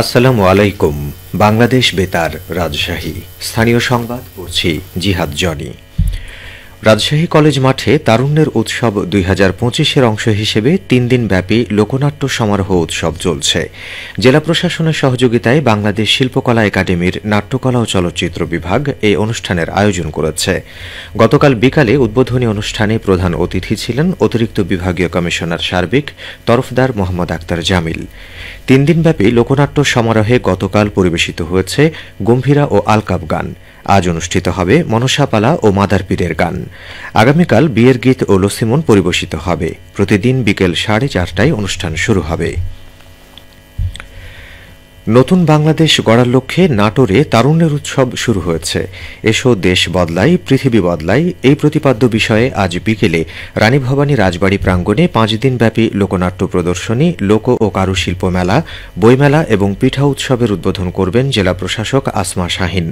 আসসালামু আলাইকুম। বাংলাদেশ বেতার রাজশাহী স্থানীয় সংবাদ পড়ছি জিহাদ জনি। রাজশাহী কলেজ মাঠে তারুণ্যের উৎসব 2025-এর অংশ হিসেবে 3 দিনব্যাপী লোকনাট্য সমারোহ উৎসব চলছে। জেলা প্রশাসনের সহযোগিতায় বাংলাদেশ শিল্পকলা একাডেমির নাট্যকলা ও চলচ্চিত্র বিভাগ এই অনুষ্ঠানের আয়োজন করেছে। গতকাল বিকালে উদ্বোধনী অনুষ্ঠানে প্রধান অতিথি ছিলেন অতিরিক্ত বিভাগীয় কমিশনার সার্বিক তরফদার মোহাম্মদ আক্তার জামিল। 3 দিনব্যাপী লোকনাট্য সমারোহে গতকাল পরিবেশিত হয়েছে গম্ভীরা ও আলকাপ গান। আজ অনুষ্ঠিত হবে মনসাপালা ও মাদার পীরের গান। আগামীকাল বিয়ের গীত ও লসিমন পরিবেশিত হবে। প্রতিদিন বিকেল 4:30টায় অনুষ্ঠান শুরু হবে। নতুন বাংলাদেশ গড়ার লক্ষ্যে নাটোরে তারুণ্যের উৎসব শুরু হয়েছে। এসো দেশ বদলাই পৃথিবী বদলাই এই প্রতিপাদ্য বিষয়ে আজ বিকেলে রানী ভবানী রাজবাড়ী প্রাঙ্গণে 5 দিনব্যাপী লোকনাট্য প্রদর্শনী, লোক ও কারুশিল্প মেলা, বইমেলা এবং পিঠা উৎসবের উদ্বোধন করবেন জেলা প্রশাসক আসমা শাহিন।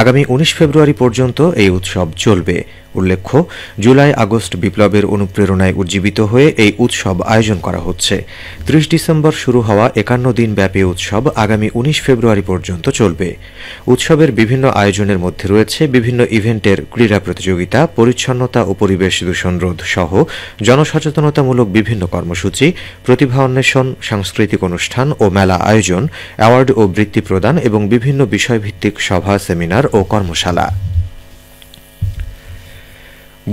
আগামী 19 ফেব্রুয়ারি পর্যন্ত এই উৎসব চলবে। উল্লেখ্য, জুলাই আগস্ট বিপ্লবের অনুপ্রেরণায় উজ্জীবিত হয়ে এই উৎসব আয়োজন করা হচ্ছে। 30 ডিসেম্বর শুরু হওয়া 51 দিনব্যাপী উৎসব আগামী 19 ফেব্রুয়ারি পর্যন্ত চলবে। উৎসবের বিভিন্ন আয়োজনের মধ্যে রয়েছে বিভিন্ন ইভেন্টের ক্রীড়া প্রতিযোগিতা, পরিচ্ছন্নতা ও পরিবেশ দূষণ রোধ সহ জনসচেতনতামূলক বিভিন্ন কর্মসূচি, প্রতিভা অন্বেষণ, সাংস্কৃতিক অনুষ্ঠান ও মেলা আয়োজন, অ্যাওয়ার্ড ও বৃত্তি প্রদান এবং বিভিন্ন বিষয়ভিত্তিক সভা, সেমিনার ও কর্মশালা।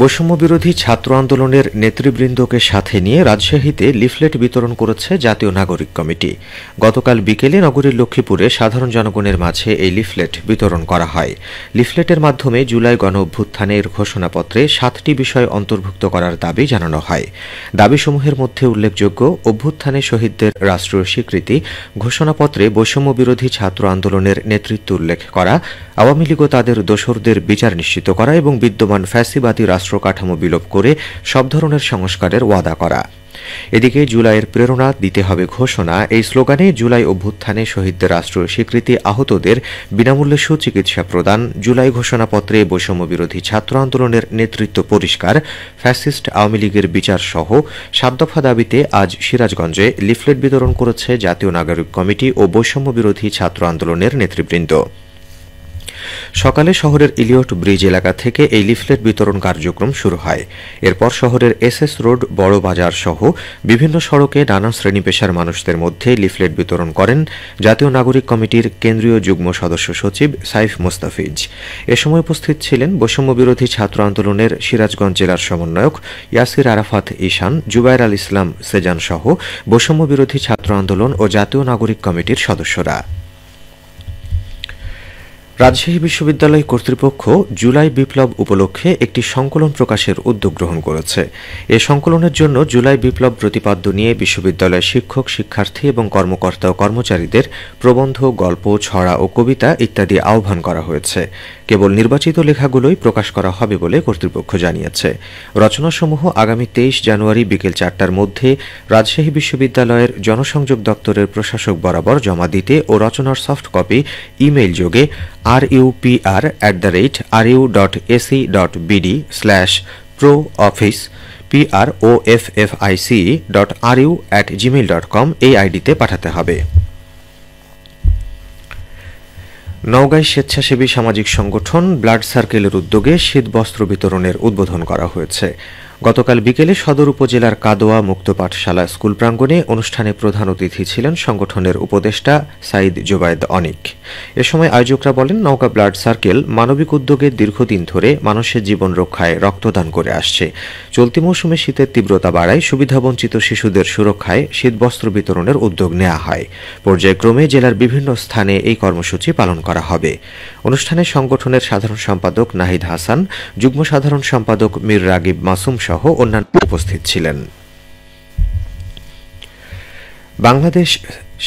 বৈষম্যবিরোধী ছাত্র আন্দোলনের নেতৃবৃন্দকে সাথে নিয়ে রাজশাহীতে লিফলেট বিতরণ করেছে জাতীয় নাগরিক কমিটি। গতকাল বিকেলে নগরীর লক্ষ্মীপুরে সাধারণ জনগণের মাঝে এই লিফলেট বিতরণ করা হয়। লিফলেটের মাধ্যমে জুলাই গণ অভ্যুত্থানের ঘোষণাপত্রে 7টি বিষয় অন্তর্ভুক্ত করার দাবি জানানো হয়। দাবিসমূহের মধ্যে উল্লেখযোগ্য অভ্যুত্থানে শহীদদের রাষ্ট্রীয় স্বীকৃতি, ঘোষণাপত্রে বৈষম্যবিরোধী ছাত্র আন্দোলনের নেতৃত্ব উল্লেখ করা, আওয়ামী লীগ ও তাদের দোসরদের বিচার নিশ্চিত করা এবং বিদ্যমান ফ্যাসিবাদী রাষ্ট্র কাঠামো বিলোপ করে সব ধরনের সংস্কারের ওয়াদা করা। এদিকে জুলাইয়ের প্রেরণা দিতে হবে ঘোষণা এই স্লোগানে জুলাই অভ্যুত্থানে শহীদদের রাষ্ট্রীয় স্বীকৃতি, আহতদের বিনামূল্যে সুচিকিৎসা প্রদান, জুলাই ঘোষণাপত্রে বৈষম্যবিরোধী ছাত্র আন্দোলনের নেতৃত্ব পরিষ্কার, ফ্যাসিস্ট আওয়ামী লীগের বিচার সহ 7 দফা দাবিতে আজ সিরাজগঞ্জে লিফলেট বিতরণ করেছে জাতীয় নাগরিক কমিটি ও বৈষম্যবিরোধী ছাত্র আন্দোলনের নেতৃবৃন্দ। সকালে শহরের ইলিয়ট ব্রিজ এলাকা থেকে এই লিফলেট বিতরণ কার্যক্রম শুরু হয়। এরপর শহরের এসএস রোড, বড় বাজার সহ বিভিন্ন সড়কে নানা শ্রেণী পেশার মানুষদের মধ্যে লিফলেট বিতরণ করেন জাতীয় নাগরিক কমিটির কেন্দ্রীয় যুগ্ম সদস্য সচিব সাইফ মোস্তাফিজ। এ সময় উপস্থিত ছিলেন বৈষম্যবিরোধী ছাত্র আন্দোলনের সিরাজগঞ্জ জেলার সমন্বয়ক ইয়াসির আরাফাত ঈশান, জুবায়ের আল ইসলাম সেজান সহ বৈষম্যবিরোধী ছাত্র আন্দোলন ও জাতীয় নাগরিক কমিটির সদস্যরা। রাজশাহী বিশ্ববিদ্যালয় কর্তৃপক্ষ জুলাই বিপ্লব উপলক্ষে একটি সংকলন প্রকাশের উদ্যোগ গ্রহণ করেছে। এ সংকলনের জন্য জুলাই বিপ্লব প্রতিপাদ্য নিয়ে বিশ্ববিদ্যালয়ের শিক্ষক, শিক্ষার্থী এবং কর্মকর্তা ও কর্মচারীদের প্রবন্ধ, গল্প, ছড়া ও কবিতা ইত্যাদি আহ্বান করা হয়েছে। কেবল নির্বাচিত লেখাগুলোই প্রকাশ করা হবে বলে কর্তৃপক্ষ জানিয়েছে। রচনাসমূহ আগামী 23 জানুয়ারি বিকেল 4টার মধ্যে রাজশাহী বিশ্ববিদ্যালয়ের জনসংযোগ দপ্তরের প্রশাসক বরাবর জমা দিতে ও রচনার সফট কপি ইমেইল যোগে rupr@pro-office.ru@gmail.com এই আইডিতে পাঠাতে হবে। নওগাঁয় স্বেচ্ছাসেবী সামাজিক সংগঠন ব্লাড সার্কেলের উদ্যোগে শীতবস্ত্র বিতরণের উদ্বোধন করা হয়েছে। গতকাল বিকেলে সদর উপজেলার কাদোয়া মুক্ত পাঠশালা স্কুল প্রাঙ্গণে অনুষ্ঠানে প্রধান অতিথি ছিলেন সংগঠনের উপদেষ্টা সাইদ জোবায়েদ অনিক। এ সময় আয়োজকরা বলেন, নওগাঁ ব্লাড সার্কেল মানবিক উদ্যোগে দীর্ঘদিন ধরে মানুষের জীবন রক্ষায় রক্তদান করে আসছে। চলতি মৌসুমে শীতের তীব্রতা বাড়ায় সুবিধাবঞ্চিত শিশুদের সুরক্ষায় শীতবস্ত্র বিতরণের উদ্যোগ নেওয়া হয়। পর্যায়ক্রমে জেলার বিভিন্ন স্থানে এই কর্মসূচি পালন করা হবে। অনুষ্ঠানে সংগঠনের সাধারণ সম্পাদক নাহিদ হাসান, যুগ্ম সাধারণ সম্পাদক মীর রাগিব মাসুম সহ অন্যান্য উপস্থিত ছিলেন। বাংলাদেশ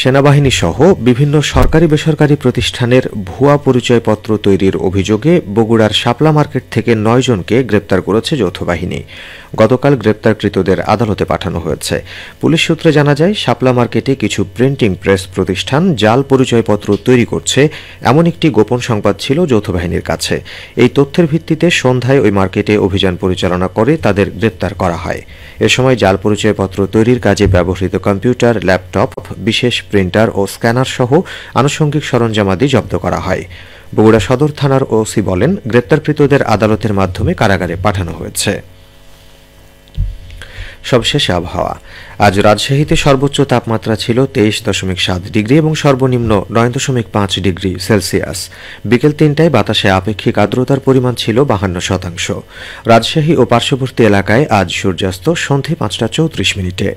সেনাবাহিনী সহ বিভিন্ন সরকারি বেসরকারি প্রতিষ্ঠানের ভুয়া পরিচয়পত্র তৈরির অভিযোগে বগুড়ার শাপলা মার্কেট থেকে 9 জনকে গ্রেপ্তার করেছে যৌথ বাহিনী। গতকাল গ্রেপ্তারকৃতদের আদালতে পাঠানো হয়েছে। পুলিশ সূত্রে জানা যায়, শাপলা মার্কেটে কিছু প্রিন্টিং প্রেস প্রতিষ্ঠান জাল পরিচয়পত্র তৈরি করছে এমন একটি গোপন সংবাদ ছিল যৌথ বাহিনীর কাছে। এই তথ্যের ভিত্তিতে সন্ধ্যায় ওই মার্কেটে অভিযান পরিচালনা করে তাদের গ্রেপ্তার করা হয়। এ সময় জাল পরিচয়পত্র তৈরির কাজে ব্যবহৃত কম্পিউটার, ল্যাপটপ, বিশেষ প্রিন্টার ও স্ক্যানার সহ আনুষঙ্গিক সরঞ্জামাদি জব্দ করা হয়। বগুড়া সদর থানার ওসি বলেন, গ্রেপ্তারকৃতদের আদালতের মাধ্যমে কারাগারে পাঠানো হয়েছে। সবশেষে আবহাওয়া। আজ রাজশাহীতে সর্বোচ্চ তাপমাত্রা ছিল 23.7 ডিগ্রি এবং সর্বনিম্ন 9.5 ডিগ্রি সেলসিয়াস। বিকেল 3টায় বাতাসে আপেক্ষিক আর্দ্রতার পরিমাণ ছিল 52%। রাজশাহী ও পার্শ্ববর্তী এলাকায় আজ সূর্যাস্ত সন্ধে 5টা 34 মিনিটে।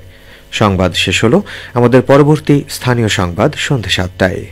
সংবাদ শেষ হলো। আমাদের পরবর্তী স্থানীয় সংবাদ সন্ধে 7টায়।